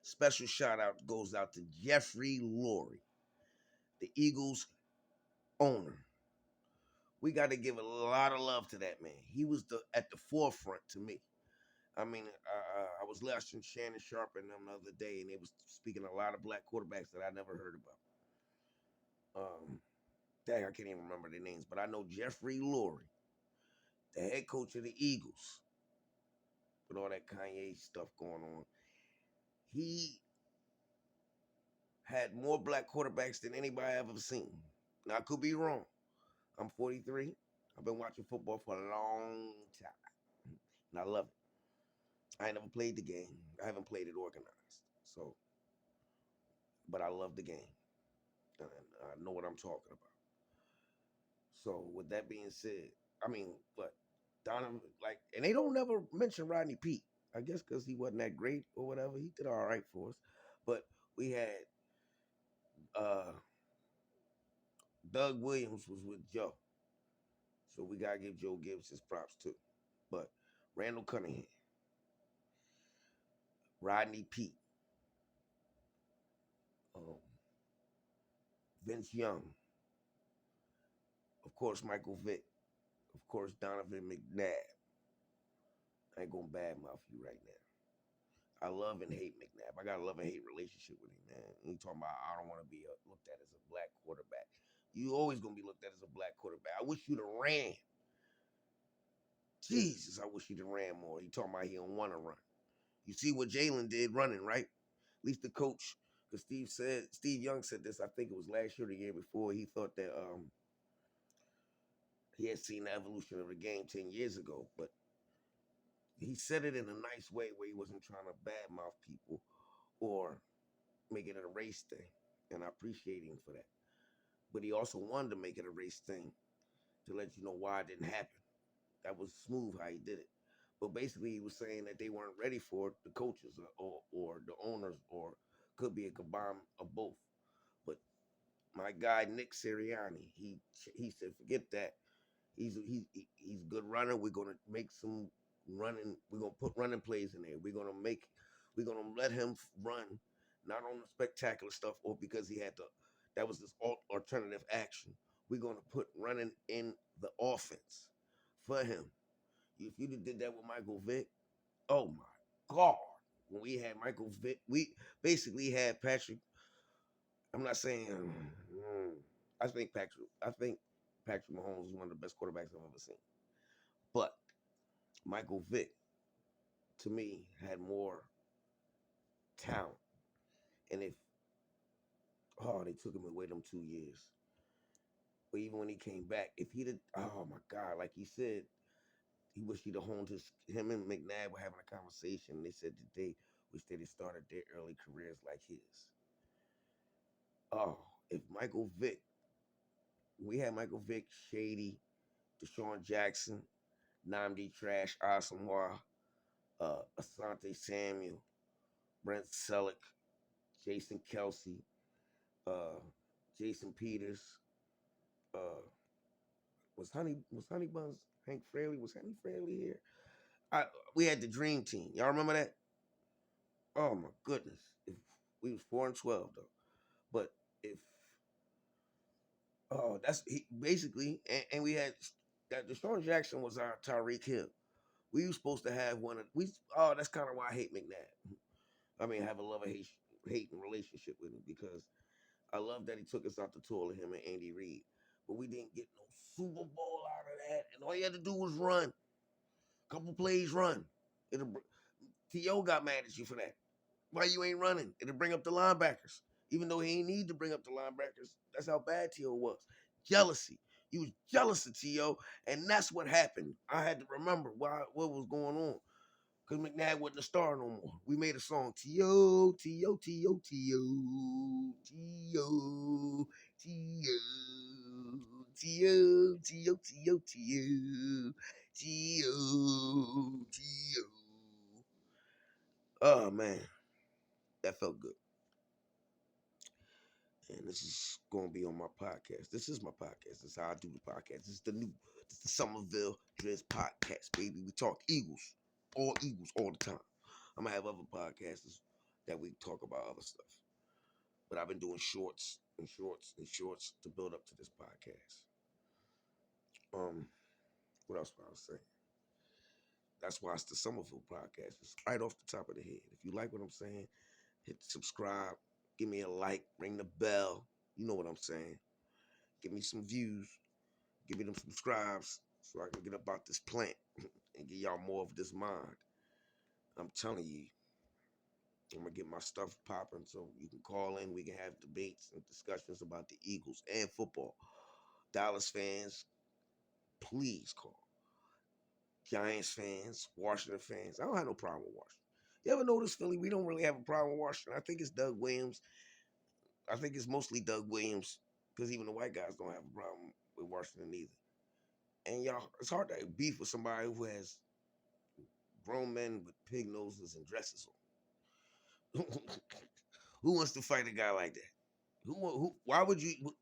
Special shout out goes out to Jeffrey Lurie, the Eagles owner. We got to give a lot of love to that man. He was at the forefront to me. I mean, I was listening to Shannon Sharp and them the other day, and they was speaking a lot of black quarterbacks that I never heard about. Dang, I can't even remember their names, but I know Jeffrey Lurie, the head coach of the Eagles, with all that Kanye stuff going on. He had more black quarterbacks than anybody I've ever seen. Now, I could be wrong. I'm 43. I've been watching football for a long time, and I love it. I ain't never played the game. I haven't played it organized. So, but I love the game, and I know what I'm talking about. So, with that being said, I mean, but Donovan, like, and they don't never mention Rodney Peete. I guess because he wasn't that great or whatever. He did all right for us, but we had uh Doug Williams was with Joe, so we gotta give Joe Gibbs his props too. But Randall Cunningham, Rodney Peete, um, Vince Young, of course Michael Vick, of course Donovan McNabb. I ain't gonna badmouth you right now. I love and hate McNabb. I got a love and hate relationship with him, man. He talking about I don't want to be looked at as a black quarterback. You always gonna be looked at as a black quarterback. I wish you'd have ran. Jesus, I wish you'd have ran more. He talking about he don't want to run. You see what Jalen did running, right? At least the coach, because Steve Young said this. I think it was last year or the year before. He thought that he had seen the evolution of the game 10 years ago, but he said it in a nice way where he wasn't trying to badmouth people or make it a race thing, and I appreciate him for that. But he also wanted to make it a race thing to let you know why it didn't happen. That was smooth how he did it. But basically, he was saying that they weren't ready for it, the coaches or the owners, or could be a combine of both. But my guy Nick Sirianni, he said, forget that. He's a good runner. We're gonna make some running. We're gonna put running plays in there. We're gonna let him run, not on the spectacular stuff or because he had to. That was this alternative action. We're gonna put running in the offense for him. If you did that with Michael Vick, oh my God. When we had Michael Vick, we basically had Patrick. I'm not saying I think Patrick Mahomes is one of the best quarterbacks I've ever seen. But Michael Vick, to me, had more talent. And they took him away them 2 years. But even when he came back, if he did, oh my God, like he said, he wished he'd have honed him and McNabb were having a conversation. They said that they wish they'd have started their early careers like his. Oh, if Michael Vick, we had Michael Vick, Shady, Deshaun Jackson, Namdi Trash, Asamoah, Asante Samuel, Brent Selleck, Jason Kelsey, uh, Jason Peters, uh, was Honey Buns Hank Fraley? Was Hank Fraley here? We had the Dream Team. Y'all remember that? Oh my goodness! If we was 4-12 though, but if that's basically, and we had that. Deshaun Jackson was our Tyreek Hill. We were supposed to have one of we. Oh, that's kind of why I hate McNabb. I mean, I have a love and hate relationship with him because I love that he took us out the toilet, him and Andy Reid. But we didn't get no Super Bowl out of that. And all you had to do was run. Couple plays, run. T.O. got mad at you for that. Why you ain't running? It'll bring up the linebackers. Even though he ain't need to bring up the linebackers. That's how bad T.O. was. Jealousy. He was jealous of T.O. And that's what happened. I had to remember what was going on. Because McNabb wasn't a star no more. We made a song, T.O., T.O., T.O., T.O., T.O., T.O., T.O., T.O., T.O., T.O., T.O., T.O. Oh, man. That felt good. And this is going to be on my podcast. This is my podcast. This is how I do the podcast. This is the Somerville Dress Podcast, baby. We talk Eagles all the time. I'm gonna have other podcasters that we talk about other stuff. But I've been doing shorts and shorts and shorts to build up to this podcast. What else was I saying? That's why it's the Somerville podcast. It's right off the top of the head. If you like what I'm saying, hit subscribe, give me a like, ring the bell. You know what I'm saying. Give me some views, give me them subscribes so I can get about this plant and give y'all more of this mind. I'm telling you, I'm gonna get my stuff popping so you can call in. We can have debates and discussions about the Eagles and football. Dallas fans, please call. Giants fans, Washington fans. I don't have no problem with Washington. You ever notice Philly? We don't really have a problem with Washington. I think it's Doug Williams. I think it's mostly Doug Williams because even the white guys don't have a problem with Washington either. And y'all, it's hard to beef with somebody who has grown men with pig noses and dresses on. Who wants to fight a guy like that? Who? Why would you?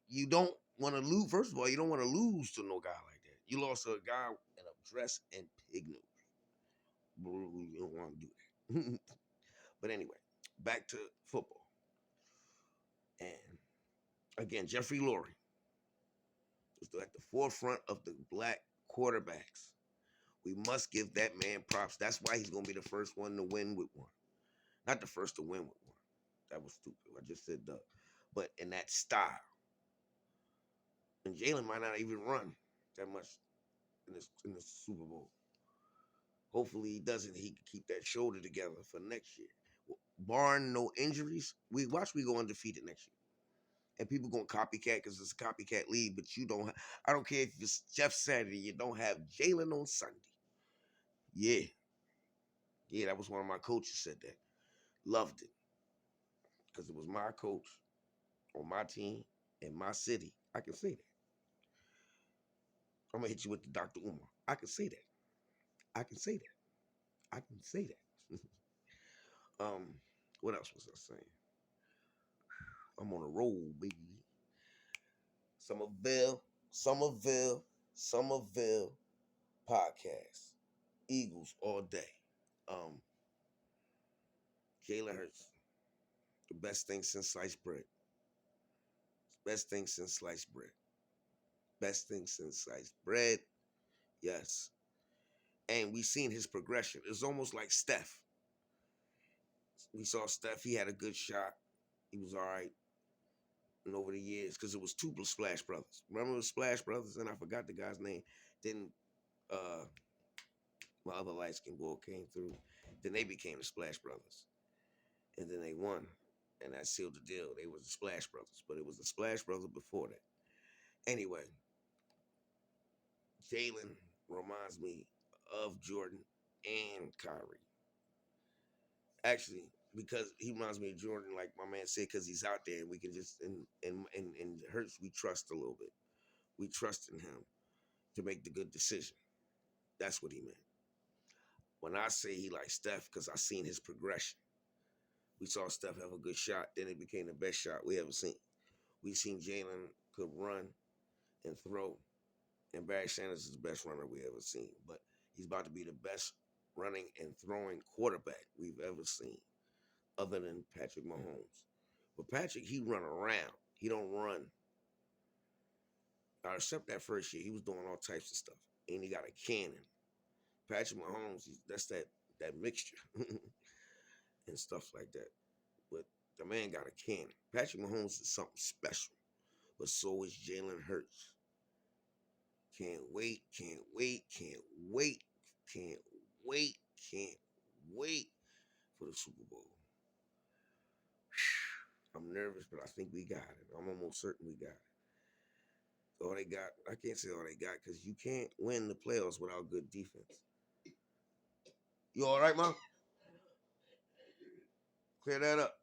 You don't want to lose. First of all, you don't want to lose to no guy like that. You lost to a guy in a dress and pig nose. You don't want to do that. But anyway, back to football. And again, Jeffrey Lurie is at the forefront of the black quarterbacks. We must give that man props. That's why he's going to be the first one to win with one. Not the first to win with one. That was stupid. I just said Doug. But in that style. And Jalen might not even run that much in this Super Bowl. Hopefully he doesn't. He can keep that shoulder together for next year. Barring no injuries, we go undefeated next year. And people gonna copycat because it's a copycat league, but you don't. I don't care if it's Jeff Saturday. You don't have Jalen on Sunday. Yeah, that was one of my coaches said that. Loved it because it was my coach on my team in my city. I can say that. I'm gonna hit you with the Dr. Umar. I can say that. I can say that. I can say that. What else was I saying? I'm on a roll, baby. Somerville podcast. Eagles all day. Jalen Hurts, the best thing since sliced bread. Best thing since sliced bread. Best thing since sliced bread. Yes. And we seen his progression. It's almost like Steph. We saw Steph. He had a good shot. He was all right. And over the years, because it was two Splash Brothers. Remember the Splash Brothers? And I forgot the guy's name. Then my other light-skinned boy came through. Then they became the Splash Brothers. And then they won. And that sealed the deal. They was the Splash Brothers. But it was the Splash Brothers before that. Anyway, Jalen reminds me of Jordan and Kyrie. Actually, because he reminds me of Jordan, like my man said, because he's out there and we can just, and Hurts, we trust a little bit. We trust in him to make the good decision. That's what he meant. When I say he like Steph, because I seen his progression. We saw Steph have a good shot, then it became the best shot we ever seen. We seen Jalen could run and throw, and Barry Sanders is the best runner we ever seen. But he's about to be the best running and throwing quarterback we've ever seen, other than Patrick Mahomes. But Patrick, he run around. He don't run. Now, except that first year, he was doing all types of stuff. And he got a cannon. Patrick Mahomes, that's that mixture and stuff like that. But the man got a cannon. Patrick Mahomes is something special. But so is Jalen Hurts. Can't wait for the Super Bowl. I'm nervous, but I think we got it. I'm almost certain we got it. All they got, I can't say all they got because you can't win the playoffs without good defense. You all right, Mom? Clear that up.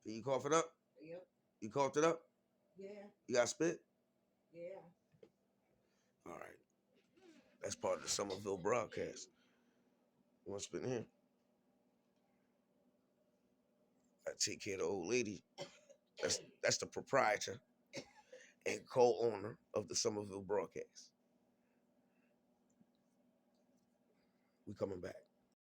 Can you cough it up? Yep. You coughed it up? Yeah. You got spit? Yeah. All right. That's part of the Somerville broadcast. You want to spit in here? I take care of the old lady. That's the proprietor and co-owner of the Somerville broadcast. We coming back.